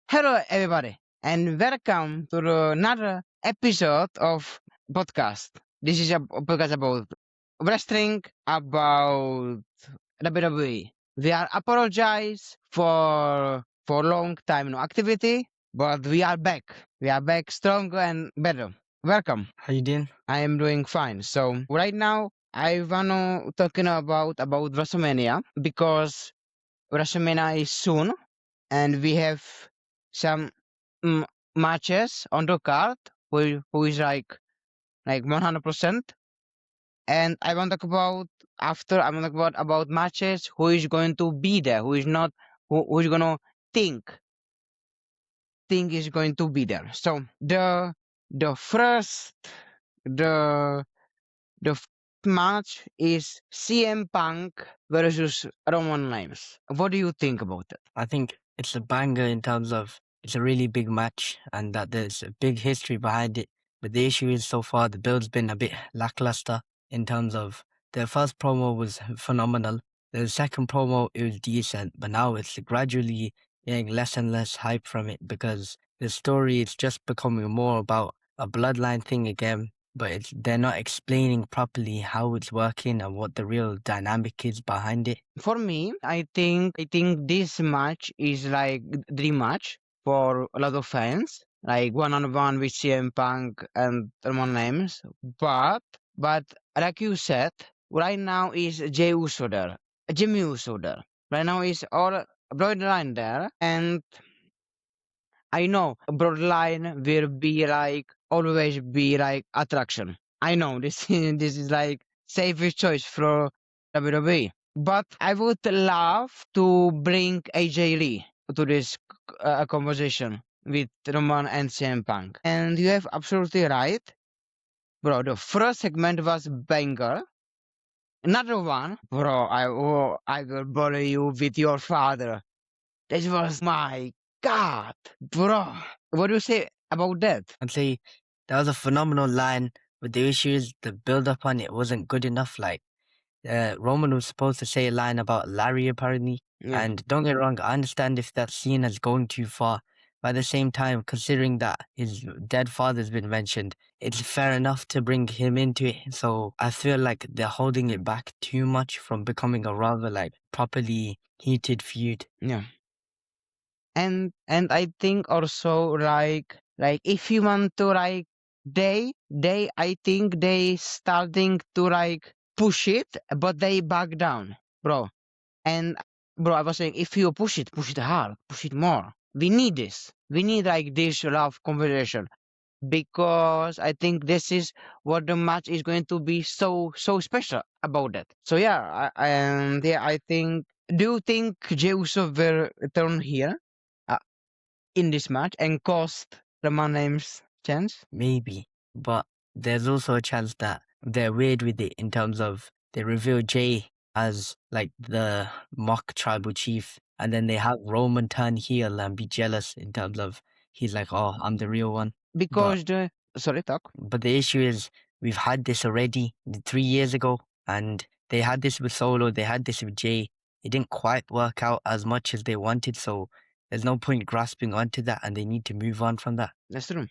Hello, everybody, and welcome to another episode of podcast. This is a podcast about wrestling, about WWE. We are apologize for long time no activity, but we are back. We are back stronger and better. Welcome. How you doing? I am doing fine. So right now I wanna talking about WrestleMania because WrestleMania is soon, and we have some matches on the card who is like 100%. And I want to talk about after I want to talk about matches who is going to be there, who is not, who is gonna think is going to be there. So the first the the first match is CM Punk versus Roman Reigns. What do you think about it? I think it's a banger in terms of it's a really big match and that there's a big history behind it. But the issue is so far the build's been a bit lackluster in terms of the first promo was phenomenal. The second promo it was decent, but now it's gradually getting less and less hype from it because the story is just becoming more about a bloodline thing again. But they're not explaining properly how it's working and what the real dynamic is behind it. For me, I think this match is like dream match for a lot of fans, like one-on-one with CM Punk and Roman Reigns. But like you said, right now is Jey Uso there, Jimmy Uso there. Right now is all Bloodline there, and I know Bloodline will be like always be like attraction. I know this this is like safest choice for WWE. But I would love to bring AJ Lee to this conversation with Roman and CM Punk. And you have absolutely right, bro. The first segment was banger. Another one, bro. I will bully you with your father. This was my God, bro. What do you say about that? I'd say that was a phenomenal line, but the issue is the build up on it wasn't good enough. Like, Roman was supposed to say a line about Larry apparently, Yeah. and don't get wrong, I understand if that's seen as going too far. But at the same time, considering that his dead father's been mentioned, it's fair enough to bring him into it. So I feel like they're holding it back too much from becoming a rather like properly heated feud. Yeah. And I think also like if you want to like they I think they starting to like push it, but they back down, bro. And bro, I was saying if you push it hard, push it more. We need this. We need like this love conversation because I think this is what the match is going to be so special about that. So yeah, and yeah, I think. Do you think Jey Uso will return here in this match and cost Roman Reigns chance? Maybe, but there's also a chance that they're weird with it in terms of they reveal Jay as like the mock tribal chief, and then they have Roman turn heel and be jealous in terms of he's like, oh, I'm the real one. Because the sorry, talk. But the issue is we've had this already 3 years ago, and they had this with Solo, they had this with Jay. It didn't quite work out as much as they wanted, so there's no point grasping onto that, and they need to move on from that. That's true.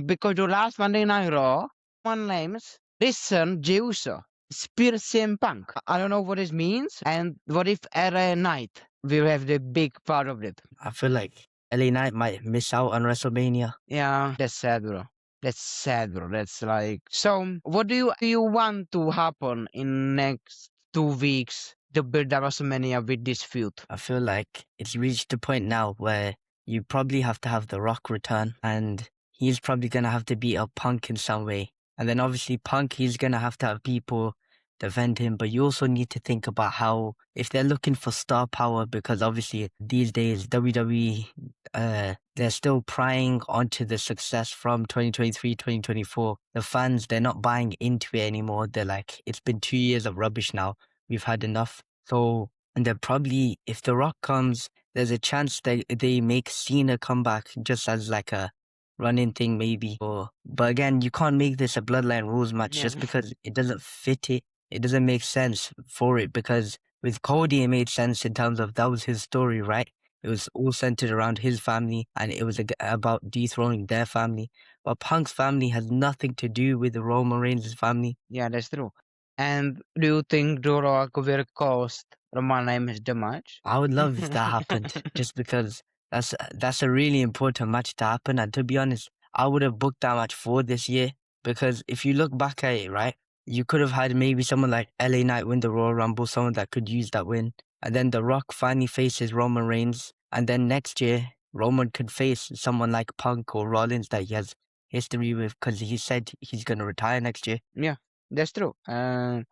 Because the last Monday Night Raw, Roman Reigns listen Jey Uso spear CM Punk. I don't know what it means, and what if LA Knight will have the big part of it? I feel like LA Knight might miss out on WrestleMania. Yeah, that's sad, bro. That's sad, bro. That's like so. What do you want to happen in next 2 weeks to build up WrestleMania with this feud? I feel like it's reached a point now where you probably have to have The Rock return, and he's probably going to have to beat up Punk in some way. And then obviously Punk, he's going to have people defend him, but you also need to think about how, if they're looking for star power, because obviously these days WWE, they're still prying onto the success from 2023, 2024. The fans, they're not buying into it anymore. They're like, it's been 2 years of rubbish now. We've had enough. So, and they're probably, if The Rock comes, there's a chance they make Cena come back just as like a run-in thing maybe. But again, you can't make this a Bloodline Rules match just because it doesn't fit it. It doesn't make sense for it, because with Cody it made sense in terms of that was his story, right? It was all centered around his family, and it was about dethroning their family. But Punk's family has nothing to do with the Roman Reigns' family. Yeah, that's true. And do you think The Rock will cost Roman Reigns the match? I would love if that happened, just because that's a really important match to happen. And to be honest, I would have booked that match for this year, because if you look back at it, right, you could have had maybe someone like LA Knight win the Royal Rumble, someone that could use that win, and then The Rock finally faces Roman Reigns, and then next year Roman could face someone like Punk or Rollins that he has history with, because he said he's going to retire next year. Yeah, that's true. And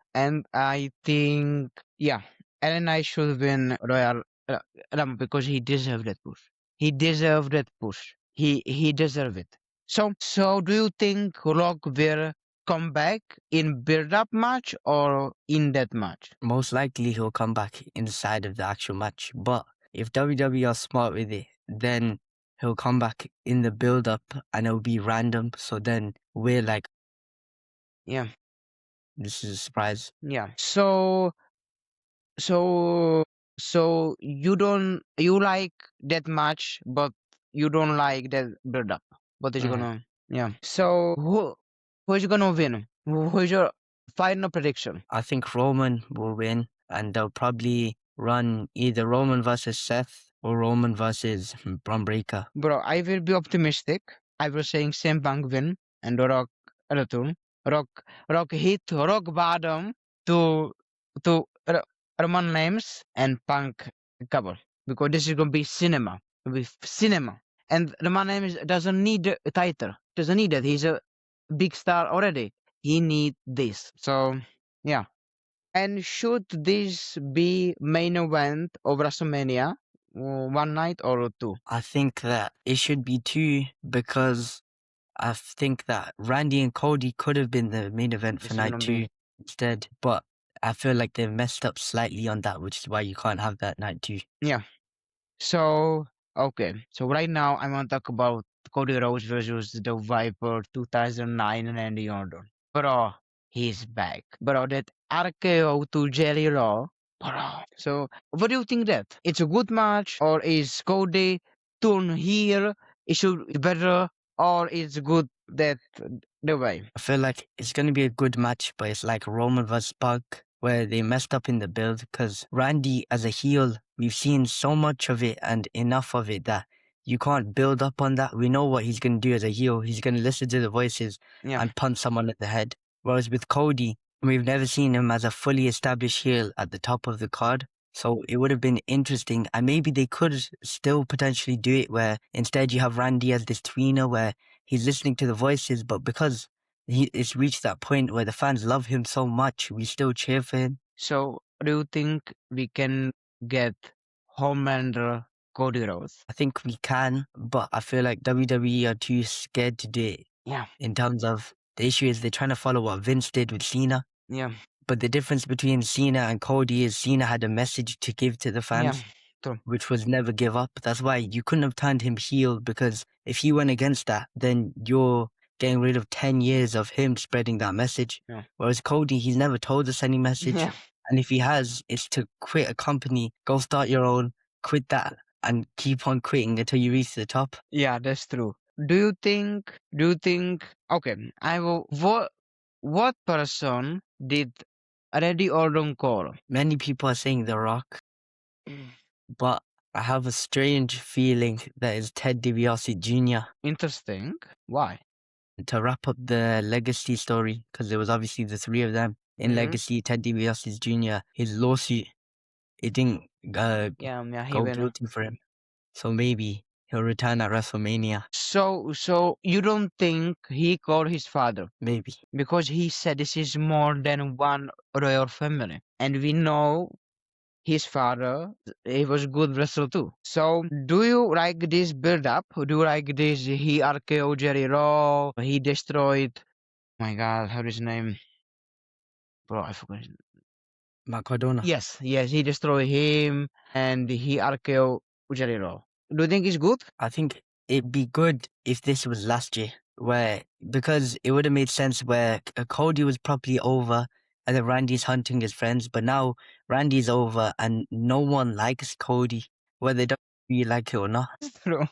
I think, yeah, Ellen I should win Royal Rumble because he deserved that push. He deserved that push. He deserved it. So do you think Rock will come back in build-up match or in that match? Most likely he'll come back inside of the actual match. But if WWE are smart with it, then he'll come back in the build up and it'll be random. So then we're like, Yeah, this is a surprise. yeah. So you like that match, but you don't like that build-up. What is Mm. gonna Yeah. So who is gonna win? Who is your final prediction? I think Roman will win, and they'll probably run either Roman versus Seth or Roman versus Braun Breaker. Bro, I will be optimistic. I was saying CM Punk win and Rock return. Rock Rock hit rock bottom to Roman Reigns and Punk cover because this is gonna be cinema. With cinema. And Roman Reigns doesn't need a title. Doesn't need it. He's a big star already. He need this. So yeah. And should this be main event of WrestleMania? One night or two? I think that it should be two, because I think that Randy and Cody could have been the main event This for is night gonna two be instead, but I feel like they've messed up slightly on that, which is why you can't have that night two. yeah. So okay. So right now I want to talk about Cody Rhodes versus the Viper 2009 and Randy Orton. Bro, he's back. Bro, that RKO to Jelly Raw. Bro. So what do you think that? It's a good match or is Cody turn here? It should be better or it's good that the way? I feel like it's going to be a good match, but it's like Roman vs. Punk, where they messed up in the build, because Randy as a heel, we've seen so much of it and enough of it that you can't build up on that. We know what he's going to do as a heel. He's going to listen to the voices Yeah. and punch someone at the head. Whereas with Cody, we've never seen him as a fully established heel at the top of the card. So it would have been interesting, and maybe they could still potentially do it where instead you have Randy as this tweener where he's listening to the voices, but because it's reached that point where the fans love him so much, we still cheer for him. So do you think we can get Homelander Cody Rhodes? I think we can, but I feel like WWE are too scared to do it. Yeah. In terms of the issue is they're trying to follow what Vince did with Cena. Yeah. But the difference between Cena and Cody is Cena had a message to give to the fans, True. which was never give up. That's why you couldn't have turned him heel, because if he went against that, then you're getting rid of 10 years of him spreading that message. Yeah. Whereas Cody, he's never told us any message. Yeah. And if he has, it's to quit a company, go start your own, quit that, and keep on quitting until you reach the top. Yeah, that's true. Do you think okay, I will what person did Randy Orton call? Many people are saying The Rock, but I have a strange feeling that it's Ted DiBiase Jr. Interesting. Why? To wrap up the Legacy story, because there was obviously the three of them in Mhm. Legacy. Ted DiBiase Jr., his lawsuit, it didn't Yeah, he go went. guilty for him, so maybe he'll return at WrestleMania. So you don't think he called his father? Maybe. Because he said this is more than one royal family, and we know his father, he was good wrestler too. So do you like this build up? Do you like this? He RKO Jerry Raw. He destroyed. My God, how is his name? Bro, I forgot. Matt Cardona. Yes, he destroyed him and he RKO Jerry Raw. Do you think it's good? I think it'd be good if this was last year, because it would have made sense where Cody was properly over and then Randy's hunting his friends, but now Randy's over and no one likes Cody. Where they don't you like it or not. That's true.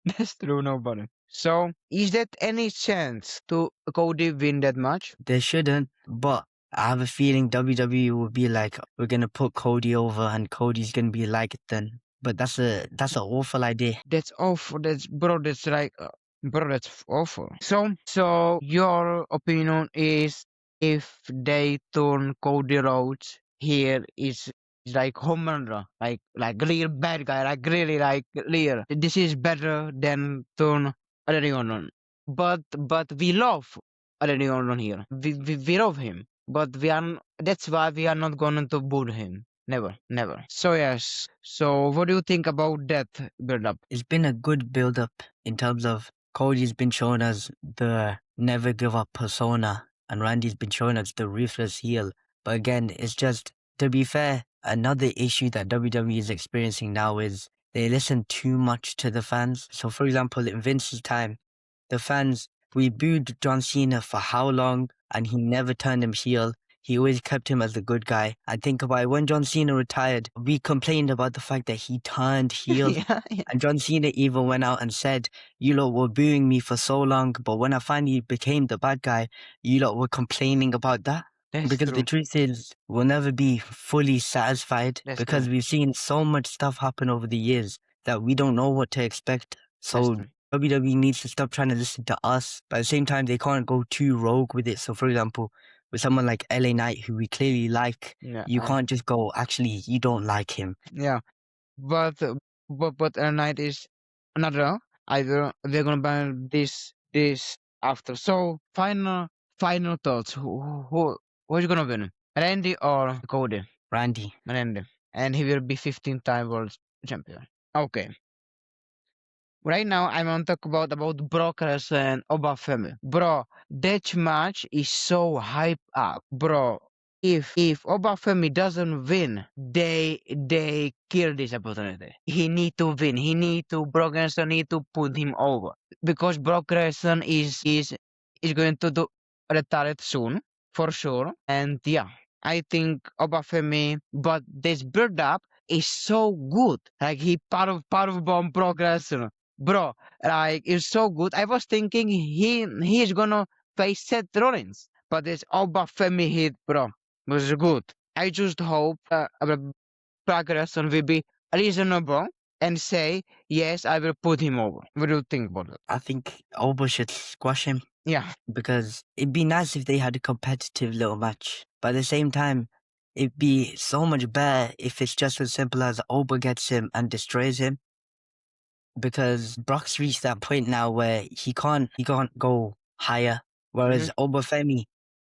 That's true, nobody. So, is there any chance to Cody win that match? They shouldn't, but I have a feeling WWE will be like, we're gonna put Cody over, and Cody's gonna be like it then. But that's an awful idea. That's awful. That's bro. That's like, bro. That's awful. So your opinion is if they turn Cody Rhodes here is like Homelander, like real bad guy, like really like real. This is better than turn Randy Orton. But we love Randy Orton here. We love him. But that's why we are not going to boo him. Never, never. So yes. So what do you think about that build up? It's been a good build up in terms of Cody's been shown as the never give up persona, and Randy's been shown as the ruthless heel. But again, it's just, to be fair, another issue that WWE is experiencing now is they listen too much to the fans. So for example, in Vince's time, the fans, we booed John Cena for how long, and he never turned him heel. He always kept him as the good guy. And think about it, when John Cena retired, we complained about the fact that he turned heel. Yeah, yeah, And John Cena even went out and said, you lot were booing me for so long, but when I finally became the bad guy, you lot were complaining about that. that's Because the true. truth is, we'll never be fully satisfied That's because true. we've seen so much stuff happen over the years that we don't know what to expect. That's So true. WWE needs to stop trying to listen to us, but at the same time, they can't go too rogue with it. So, for example, with someone like LA Knight, who we clearly like, Yeah, you can't just go, actually, you don't like him. yeah. But but a night is another. Either we're gonna ban this after. So final thoughts. Who's gonna win? Randy or Cody? Randy. Randy, and he will be 15-time world champion. Okay. Right now, I want to talk about Brock Lesnar and Obafemi. Bro, that match is so hype up. Bro, if Obafemi doesn't win, they kill this opportunity. He need to win. Brock Lesnar need to put him over because Brock Lesnar is going to do retire soon for sure. And yeah, I think Obafemi, but this build up is so good. Like he part of bomb Brock Lesnar. Bro, like it's so good. I was thinking he is gonna face Seth Rollins, but this Obafemi hit, bro, was good. I just hope Progression will be reasonable and say yes, I will put him over. What do you think about that? I think Obo should squash him Yeah, because it'd be nice if they had a competitive little match. But at the same time, it'd be so much better if it's just as simple as Oba gets him and destroys him. Because Brock's reached that point now where he can't go higher. Whereas Obafemi,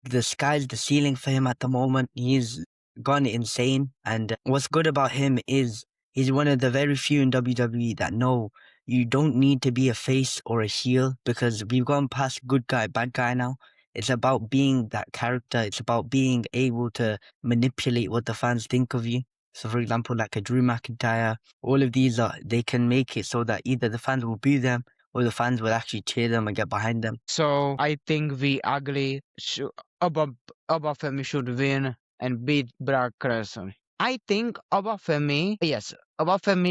the sky's the ceiling for him at the moment. He's gone insane. And what's good about him is he's one of the very few in WWE that know you don't need to be a face or a heel because we've gone past good guy, bad guy now. It's about being that character. It's about being able to manipulate what the fans think of you. So, for example, like a Drew McIntyre, all of these they can make it so that either the fans will boo them or the fans will actually cheer them and get behind them. So I think we agree Obafemi should win and beat Brock Lesnar. I think Obafemi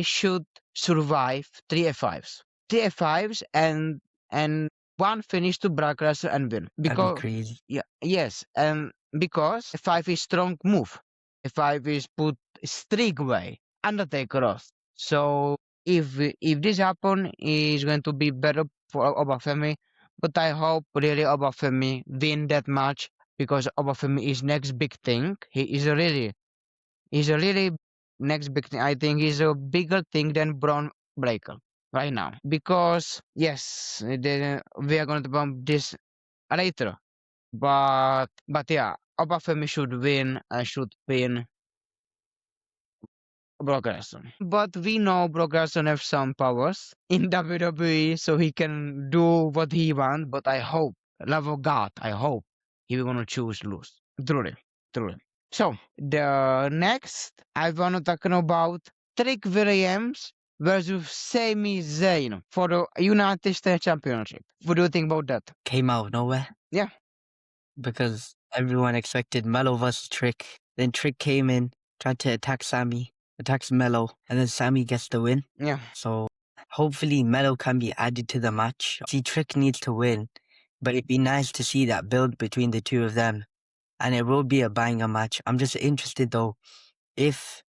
should survive three F5s. Three F5s and one finish to Brock Lesnar and win. That'd be Because crazy. yeah, yes, and because F5 is strong move. F5 is put streak way, Undertaker off. So if this happen, is going to be better for Obafemi. But I hope really Obafemi win that match because Obafemi is next big thing. He's a really next big thing. I think he's a bigger thing than Braun Breaker right now. Because yes, we are going to bump this later. But yeah, Obafemi should win. I should win Brock Lesnar. But we know Brock Lesnar have some powers in WWE, so he can do what he wants. But I hope, love of God, I hope he will gonna choose lose. Truly, truly. So the next I wanna talk about Trick Williams versus Sami Zayn for the United States Championship. What do you think about that? Came out of nowhere. Yeah. Because everyone expected Mello versus Trick. Then Trick came in, tried to attack Sammy. attacks Melo, and then Sammy gets the win. Yeah. So hopefully Melo can be added to the match. See, Trick needs to win, but it'd be nice to see that build between the two of them. And it will be a banger match. I'm just interested though, if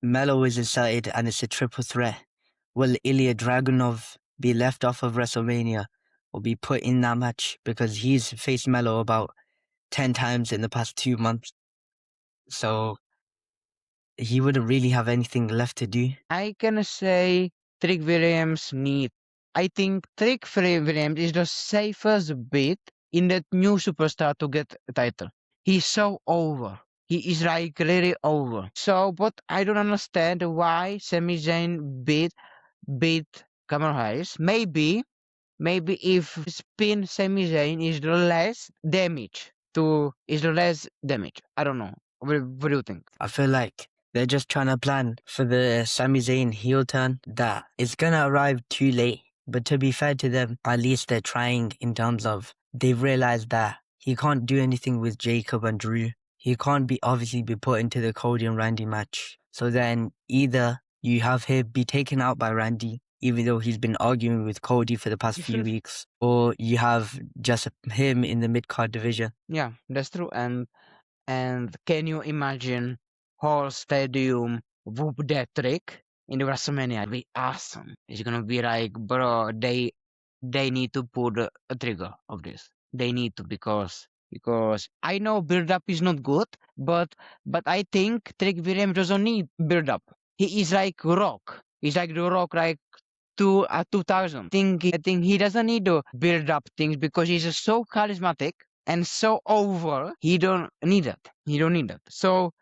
Melo is inserted and it's a triple threat, will Ilya Dragunov be left off of WrestleMania or be put in that match? Because he's faced Melo about 10 times in the past 2 months. So he wouldn't really have anything left to do. I can say Trick Williams need. I think Trick Williams is the safest bet in that new superstar to get a title. He's so over. He is like really over. So, but I don't understand why Sami Zayn beat Cameron Hayes. Maybe if spin Sami Zayn is the less damage. I don't know. What do you think? I feel like they're just trying to plan for the Sami Zayn heel turn that is gonna arrive too late. But to be fair to them, at least they're trying in terms of they've realized that he can't do anything with Jacob and Drew. He can't obviously be put into the Cody and Randy match. So then either you have him be taken out by Randy, even though he's been arguing with Cody for the past few weeks, or you have just him in the mid-card division. Yeah, that's true. And can you imagine whole stadium whoop that trick in the WrestleMania? It'd be awesome. It's gonna be like, bro, they need to put a trigger of this. They need to because I know build up is not good, but I think Trick Williams doesn't need build up. He is like Rock. He's like the Rock, like 2000. I think he doesn't need to build up things because he's so charismatic and so over. He don't need that. He don't need that. So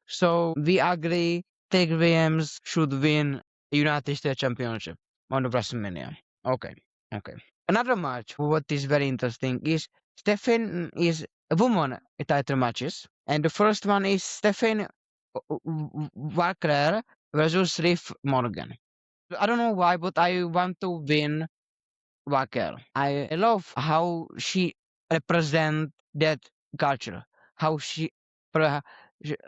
we agree. Trick Williams should win United States Championship on the WrestleMania. Okay. Okay. Another match, what is very interesting is Stephen is a woman title matches, and the first one is Stephen Walker versus Liv Morgan. I don't know why, but I want to win Walker. I love how she represent that culture. How she pre-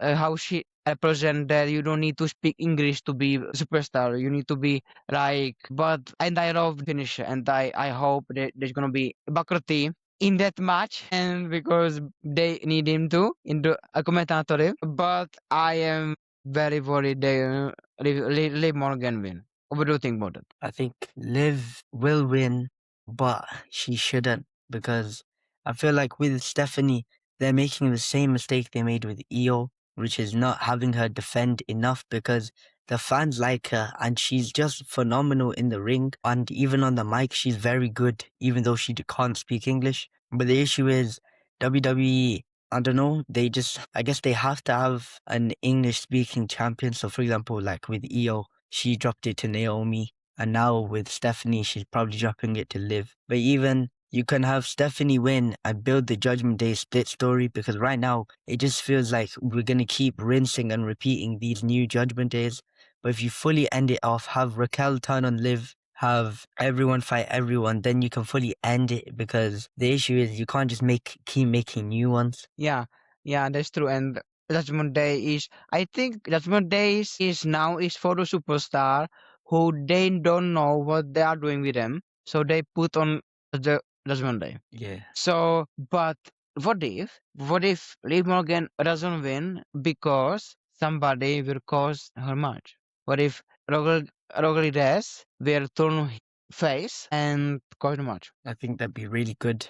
how she represent that you don't need to speak English to be a superstar. You need to be like. But and I love the finisher, and I hope that there's gonna be Bakrati in that match, and because they need him to in the commentator. But I am very worried they Liv Morgan win. What do you think about it? I think Liv will win, but she shouldn't, because I feel like with Stephanie, they're making the same mistake they made with Io, which is not having her defend enough, because the fans like her and she's just phenomenal in the ring, and even on the mic she's very good, even though she can't speak English. But the issue is WWE, I don't know, I guess they have to have an English speaking champion. So for example, like with Io, she dropped it to Naomi, and now with Stephanie, she's probably dropping it to Liv. But even you can have Stephanie win and build the Judgment Day split story, because right now it just feels like we're going to keep rinsing and repeating these new Judgment Days. But if you fully end it off, have Raquel turn on Liv, have everyone fight everyone, then you can fully end it, because the issue is you can't just keep making new ones. Yeah, that's true. And Judgment Day is, I think Judgment Day is for the superstar who they don't know what they are doing with them, so they put on the Judgment Day. Yeah. So, but what if Liv Morgan doesn't win because somebody will cause her match? What if Roger Reyes will turn face and cause the match? I think that'd be really good,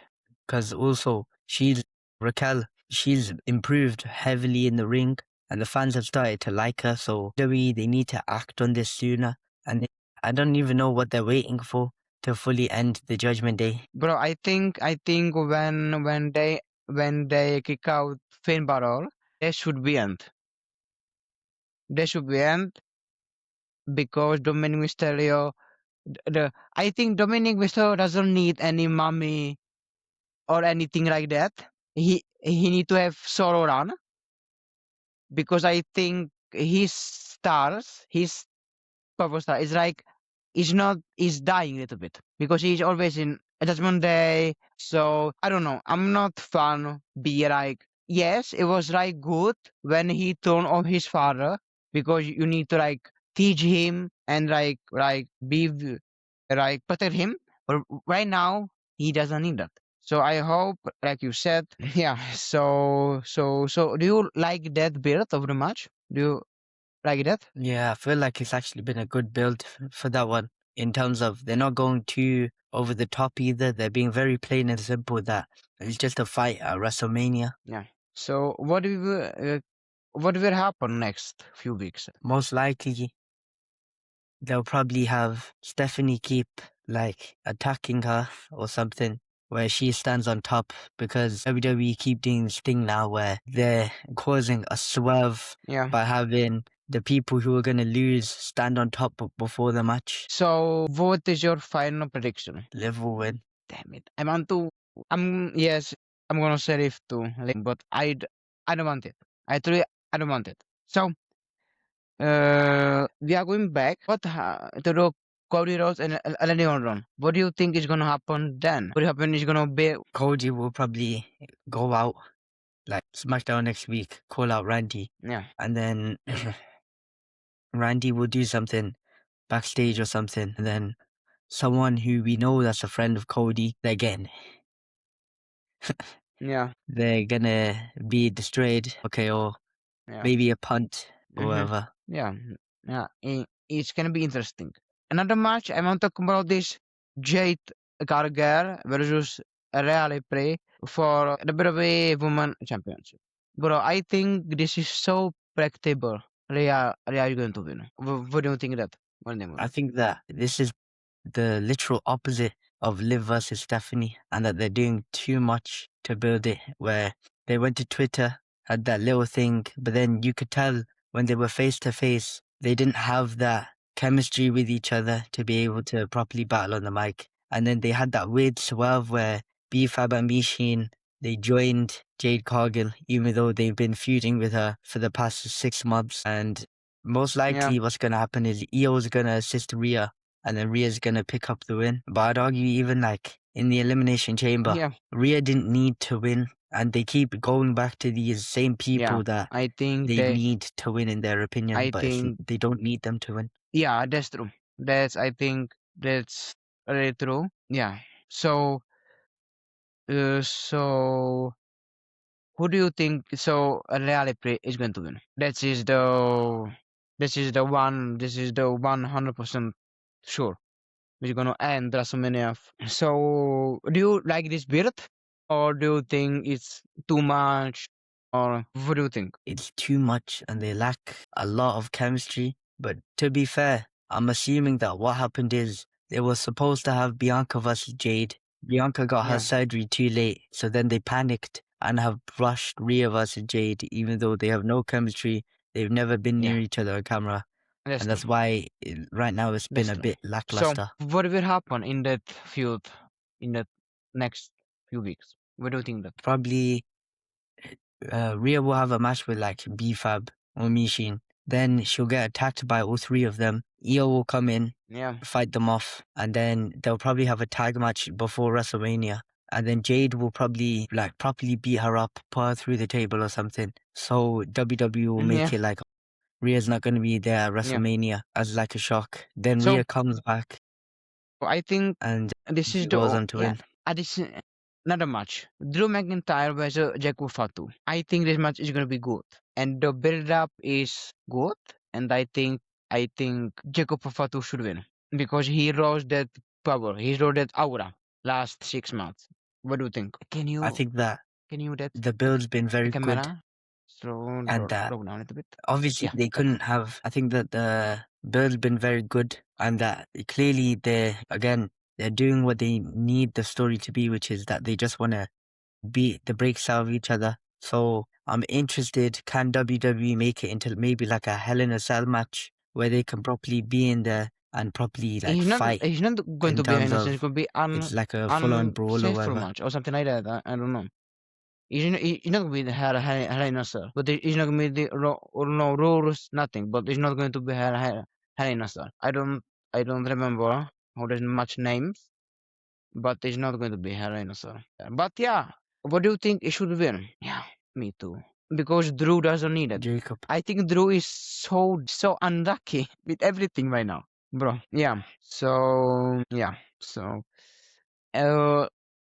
because also Raquel, she's improved heavily in the ring, and the fans have started to like her. So WWE, they need to act on this sooner, and I don't even know what they're waiting for to fully end the Judgment Day. Bro, I think when they kick out Finn Balor, they should be end. They should be end because Dominic Mysterio. I think Dominic Mysterio doesn't need any mommy or anything like that. He need to have solo run because I think his purple star is like he's dying a little bit because he's always in Judgment Day. So I don't know. I'm not fan. Be like yes, it was like good when he turned on his father, because you need to like teach him and like like protect him. But right now he doesn't need that. So I hope, like you said, yeah. So do you like that build of the match? Do you like that? Yeah, I feel like it's actually been a good build for that one in terms of they're not going too over the top either. They're being very plain and simple with that it's just a fight at WrestleMania. Yeah. So what will happen next few weeks? Most likely, they'll probably have Stephanie keep like attacking her or something where she stands on top because WWE keep doing this thing now where they're causing a swerve Yeah. by having the people who are going to lose stand on top before the match. So what is your final prediction? Liv will win. Damn it. Yes, I'm gonna say it too, but I don't want it. I don't want it. So we are going back. To the Cody Rhodes and Leon Run. What do you think is gonna happen then? What happen is gonna be Cody will probably go out like SmackDown next week, call out Randy, yeah. and then Randy will do something backstage or something, and then someone who we know that's a friend of Cody, Yeah. they're gonna be destroyed, okay, or Yeah. maybe a punt or Mm-hmm. whatever. Yeah. Yeah. It's gonna be interesting. Another match I want to talk about this Jade Cargill versus Real Prey for the WWE Women Championship. Bro, I think this is so predictable. Rhea is going to win. What do you think that? What do you I think? think that this is the literal opposite of Liv versus Stephanie, and that they're doing too much to build it. Where they went to Twitter, had that little thing, but then you could tell when they were face to face, they didn't have that chemistry with each other to be able to properly battle on the mic. And then they had that weird swerve where B-Fab and Michin, they joined Jade Cargill, even though they've been feuding with her for the past 6 months. And most Yeah. likely what's going to happen is Io's going to assist Rhea and then Rhea's gonna pick up the win. But I'd argue even like in the Elimination Chamber, Yeah. Rhea didn't need to win, and they keep going back to these same Yeah. people that I think they they need to win in their opinion, I but think they don't need them to win. yeah, that's true. I think that's really true. Yeah. So who do you think? So Real Play is going to win. This is the 100% sure. We're gonna end WrestleMania. So do you like this build, or do you think it's too much, or what do you think? It's too much and they lack a lot of chemistry. But to be fair, I'm assuming that what happened is they were supposed to have Bianca versus Jade. Bianca got her Yeah. surgery too late, so then they panicked and have rushed Rhea versus Jade, even though they have no chemistry. They've never been Yeah. near each other on camera, That's and true. that's why right now it's been That's a true. bit So lackluster. what will happen in that feud in the next few weeks? What do you think that? Probably Rhea will have a match with like B-Fab or Michin. Then she'll get attacked by all three of them. Io will come in, Yeah. fight them off, and then they'll probably have a tag match before WrestleMania. And then Jade will probably like properly beat her up, put her through the table or something. So WWE will make Yeah. it like Rhea's not going to be there at Yeah. WrestleMania as like a shock. Then So Rhea comes back I think and this she is goes on to yeah. win. This another match. Drew McIntyre versus Jericho Fatu. I think this match is gonna be good, and the build up is good. And I think Jericho Fatu should win because he rose that power. He rose that aura last 6 months. What do you think? I think that Can you that the build's been the very good camera and that slow down a little bit? obviously Yeah. they couldn't have. I think that the build's been very good and that clearly they're doing what they need the story to be, which is that they just want to beat the brakes out of each other. So I'm interested, can WWE make it into maybe like a Hell in a Cell match where they can properly be in there and properly like fight He's not going in to be terms innocent. It's of going to be it's like a full on brawl or unsafe for whatever. much or something like that. I don't know. He's not going to be the Hell in a Cell, but he's not going to be the no rules, nothing. But he's not going to be Hell in a Cell. I don't remember how there's much names, but it's not going to be Hell in a Cell. But yeah, what do you think it should win? Yeah, me too. because Drew doesn't need it. Jacob. I think Drew is so unlucky with everything right now, bro. Yeah. So yeah. So, uh,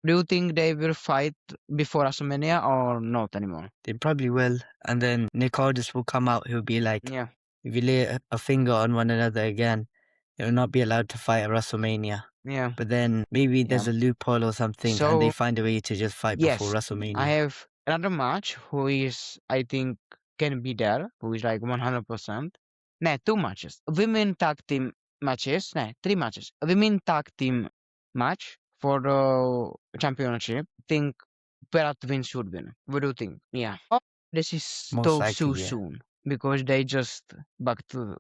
do you think they will fight before WrestleMania or not anymore? They probably will. And then Nick Aldis will come out. He'll be like, Yeah. if you lay a finger on one another again, you'll not be allowed to fight at WrestleMania. Yeah. But then maybe there's Yeah. a loophole or something and they So find a way to just fight before yes, I WrestleMania. have another match who is I think can be there, who is like 100%. Nah, two matches. Women tag team matches. Nah, three matches. Women tag team match for the championship. Think Berat win should win. What do you think? Yeah. Oh, this is Most too likely, so yeah. soon because they just back to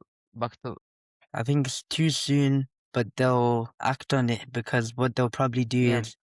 I think it's too soon, but they'll act on it because what they'll probably do yeah, is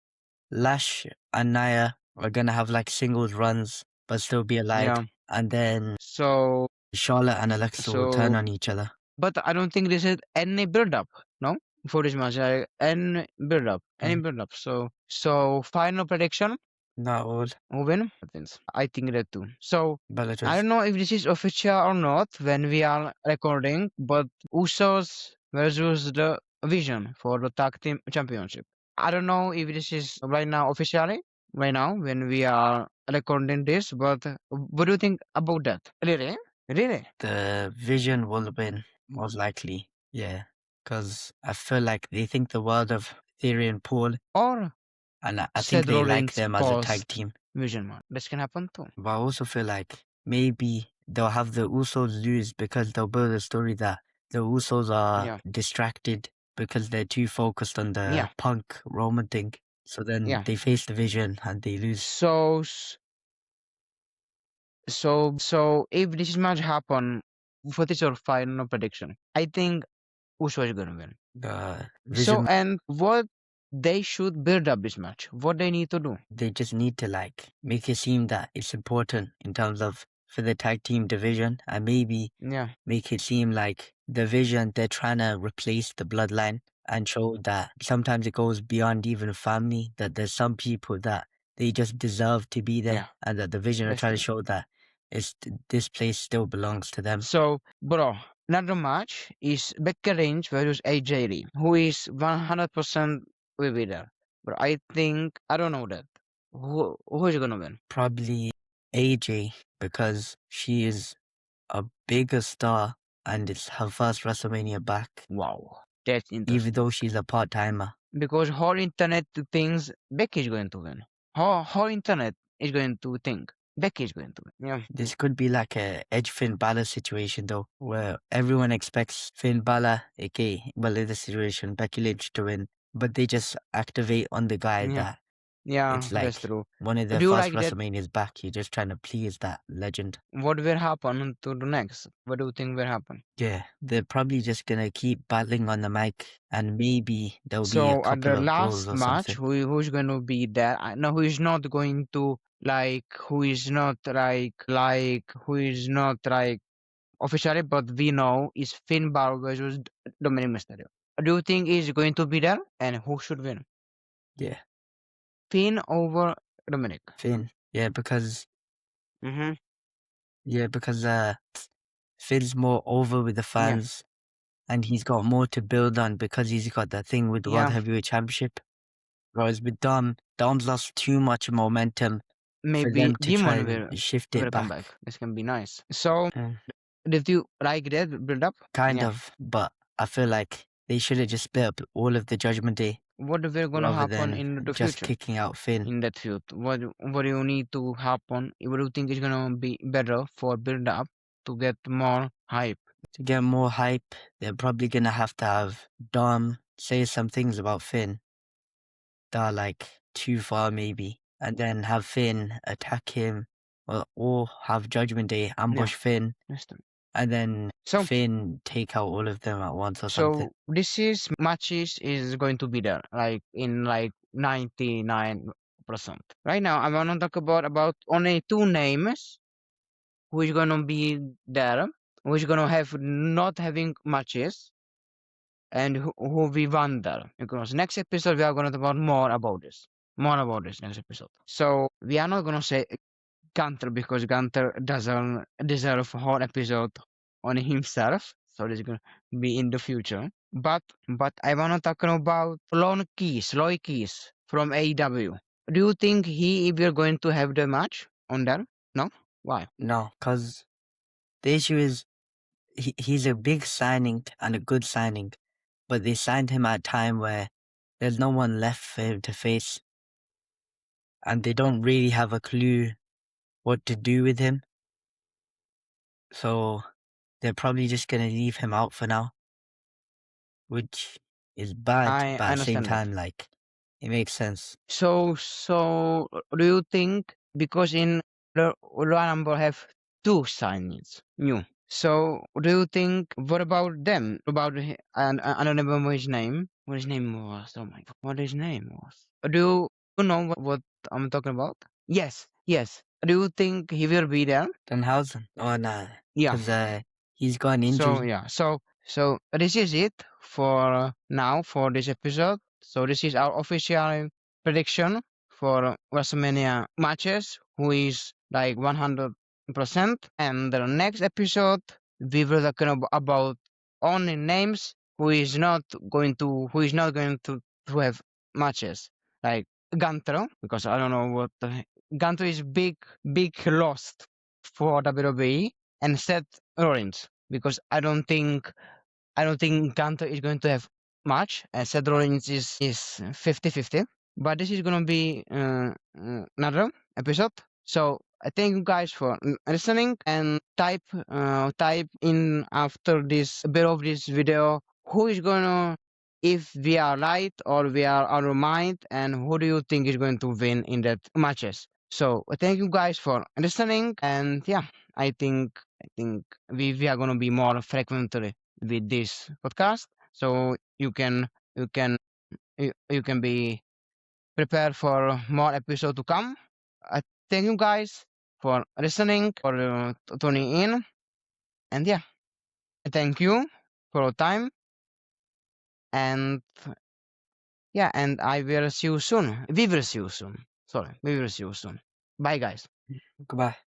Lash and Nia are gonna have like singles runs, but still be allied. yeah. And then So Charlotte and Alexa will turn so on each other. but I don't think this is any build up, no? For this match, any Mm, build up. So final prediction, not all. who wins? I think that too. So I Bellator's don't know if this is official or not when we are recording, but Usos versus the Vision for the tag team championship. I don't know if this is right now officially, right now when we are recording this, but what do you think about that? Really? Really? the Vision will win, most likely. Yeah. Because I feel like they think the world of Theory and Paul, Or and I think Seth they like Rollins them as a tag post team. Vision match. This can happen too. But I also feel like maybe they'll have the Usos lose because they'll build a story that the Usos are Yeah, distracted because they're too focused on the yeah, Punk Roman thing. So then yeah. they face the Vision and they lose. So if this match happen, what is your final prediction? I think Uso is gonna win. The So Vision, and what they should build up this match. What they need to do. they just need to like make it seem that it's important in terms of for the tag team division and maybe Yeah, make it seem like the Vision, they're trying to replace the bloodline and show that sometimes it goes beyond even family, that there's some people that they just deserve to be there yeah, and that the Vision are that's trying to true. show that this place still belongs to them. So, bro, another match is Becky Lynch versus AJ Lee, who is 100% will be there. But I think I don't know that. Who is gonna win? Probably AJ because she is a bigger star and it's her first WrestleMania back, Wow, that's even interesting. though she's a part-timer. Because whole internet thinks Becky is going to win. Whole internet is going to think Becky is going to win. Yeah, This could be like a Edge Finn Balor situation though, where everyone expects Finn Balor, aka, well, in this situation, Becky Lynch to win, but they just activate on the guy yeah, that yeah. it's That's like true. one of Do their you first like that? WrestleManias back. You're just trying to please that legend. What will happen to the next? What do you think will happen? Yeah, they're probably just gonna keep battling on the mic and maybe there'll be a So at the couple of brawls last or match, something. who's going to be there? I know who is not going to who is not like officially, but we know is Finn Balor versus Dominic Mysterio. Do you think is going to be there, and who should win? Yeah, Finn over Dominic. Finn. Mm-hmm. Yeah, because Finn's more over with the Yeah. fans and he's got more to build on because he's got that thing with the World Yeah. Heavyweight Championship. Whereas with Dom's lost too much momentum for Maybe them to try Demon and shift it will come back. back. This can be nice. So Uh, did you like that build up? kind Yeah. of, but I feel like they should have just split up all of the Judgment Day What will gonna rather happen than in the just future? kicking out Finn. In that feud, what do you need to happen? What do you think is gonna be better for build up to get more hype? To get more hype, they're probably gonna have to have Dom say some things about Finn that are like too far maybe, and then have Finn attack him, or have Judgment Day Yeah, ambush Finn, understand. and then So Finn take out all of them at once or something. so this is matches is going to be there like in like 99%. Right now, I wanna talk about only two names who is gonna be there, who is gonna have not having matches, and who we wonder. Because next episode we are gonna talk about more about this. More about this next episode. So we are not gonna say Gunter, because Gunter doesn't deserve a whole episode on himself. So this is gonna be in the future. But I wanna talk about Loy Keys from AEW. Do you think he will going to have the match on there? No? Why? No, because the issue is he's a big signing and a good signing, but they signed him at a time where there's no one left for him to face, and they don't really have a clue what to do with him. So they're probably just gonna leave him out for now, which is bad, I but at the same understand that. time, like, it makes sense. So do you think, because in the Royal Rumble have two signings new? So do you think, what about them? About and I don't remember his name. What his name was? Oh my god, what his name was? Do you know what I'm talking about? Yes, yes. Do you think he will be there? Danhausen? Oh, nah, Yeah. because he's got an So injury. yeah, so this is it for now for this episode. So this is our official prediction for WrestleMania matches, who is like 100%. And the next episode we will talk about only names who is not going to have matches, like Gunter, because I don't know what Gunter is big lost for WWE, and Seth Rollins, because I don't think Gunter is going to have much, and Seth Rollins is 50-50. But this is gonna be another episode. So I thank you guys for listening, and type in after this bit of this video who is gonna, if we are right or we are out of mind, and who do you think is going to win in that matches. So thank you guys for listening, and yeah, I think we are gonna be more frequently with this podcast, so you can be prepared for more episode to come. I thank you guys for listening, for tuning in, and yeah, thank you for your time, and yeah, and I will see you soon. We will see you soon. Sorry, we will see you soon. Bye, guys. Goodbye.